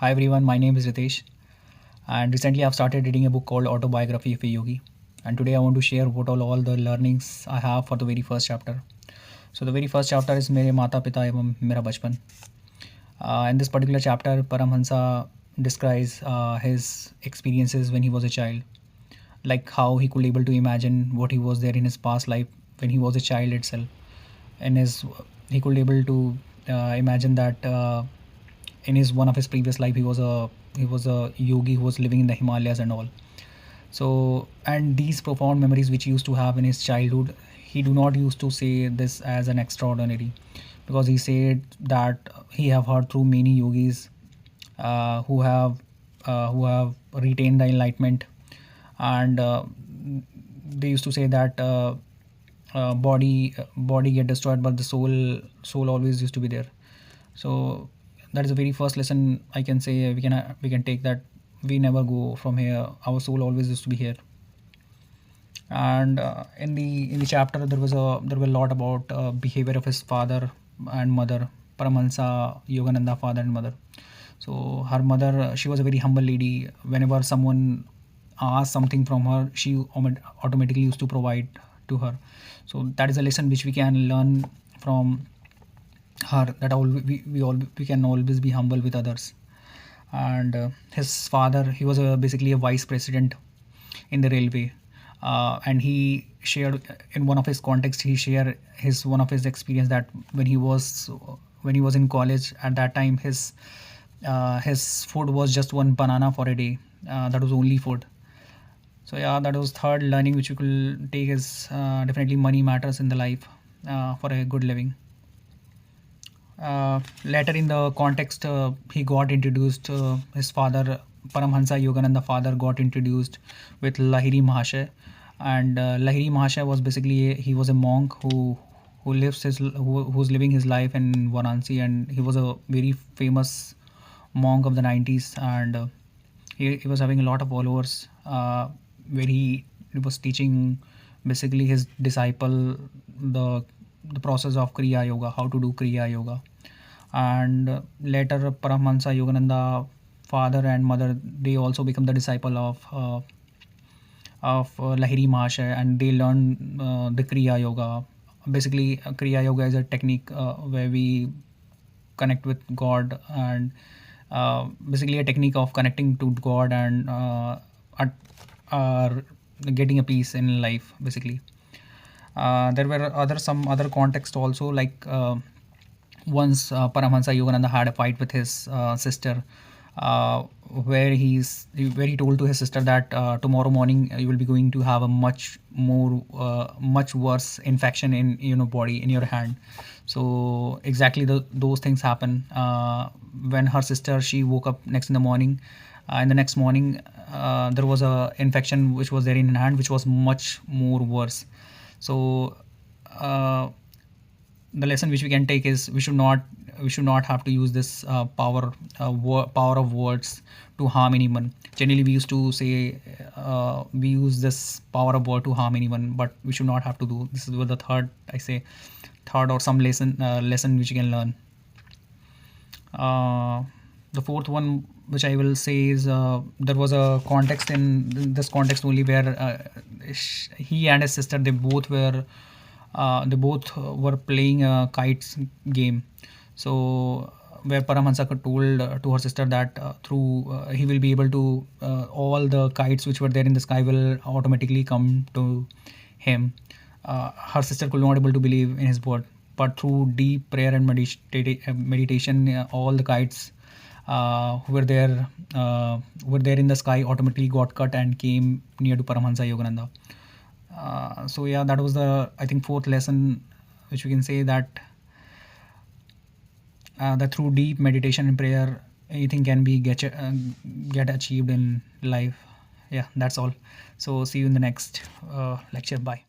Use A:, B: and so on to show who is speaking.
A: Hi everyone, my name is Ritesh, and recently I've started reading a book called Autobiography of a Yogi. And today I want to share what all the learnings I have for the very first chapter. So the very first chapter is मेरे माता पिता एवं मेरा बचपन. In this particular chapter, Paramhansa describes his experiences when he was a child, like how he could able to imagine what he was there in his past life when he was a child itself. And his he could able to imagine that in his one of his previous life he was a yogi who was living in the Himalayas and all. So and these profound memories which he used to have in his childhood, he do not used to say this as an extraordinary, because he said that he have heard through many yogis who have retained the enlightenment, and they used to say that body get destroyed but the soul always used to be there. So that is the very first lesson I can say we can take, that we never go from here, our soul always used to be here. And in the chapter there were a lot about behavior of his father and mother, Paramahansa Yogananda father and mother. So her mother, she was a very humble lady. Whenever someone asked something from her, she automatically used to provide to her. So that is a lesson which we can learn from her, that we can always be humble with others. And his father, he was basically a vice president in the railway, and he shared in one of his contexts, he shared his one of his experience that when he was in college at that time, his food was just one banana for a day. That was only food. So yeah, that was third learning which we could take is definitely money matters in the life for a good living. Later in the context, he got introduced, his father, Paramhansa Yogananda father, got introduced with Lahiri Mahashay. And Lahiri Mahashay was basically he was a monk who's living his life in Varanasi, and he was a very famous monk of the 90s. And he was having a lot of followers, where he was teaching basically his disciple the the process of Kriya Yoga, how to do Kriya Yoga. And later Paramahansa Yogananda father and mother, they also become the disciple of Lahiri Mahashay, and they learn the Kriya Yoga. Basically, Kriya Yoga is a technique where we connect with God, and basically a technique of connecting to God and at, uh, getting a peace in life, basically. There were some other context also, like once Paramahansa Yogananda had a fight with his sister, uh, where he told to his sister that tomorrow morning you will be going to have a much worse infection in body in your hand. So exactly those things happen when her sister, she woke up next in the morning. In the next morning, there was a infection which was there in her hand, which was much more worse. So uh, the lesson which we can take is we should not have to use this power of words to harm anyone. Generally, we used to say we use this power of word to harm anyone, but we should not have to do. This is what the third, I say, third or some lesson which you can learn. Uh, the fourth one which I will say is there was a context in this context only where he and his sister, they both were playing a kites game. So where Paramahansa told to her sister that through he will be able to all the kites which were there in the sky will automatically come to him. Her sister could not able to believe in his word, but through deep prayer and meditation, all the kites who were there in the sky automatically got cut and came near to Paramahansa Yogananda. So yeah, that was the, I think, fourth lesson which we can say, that through deep meditation and prayer, anything can be get achieved in life. Yeah, that's all. So see you in the next lecture. Bye.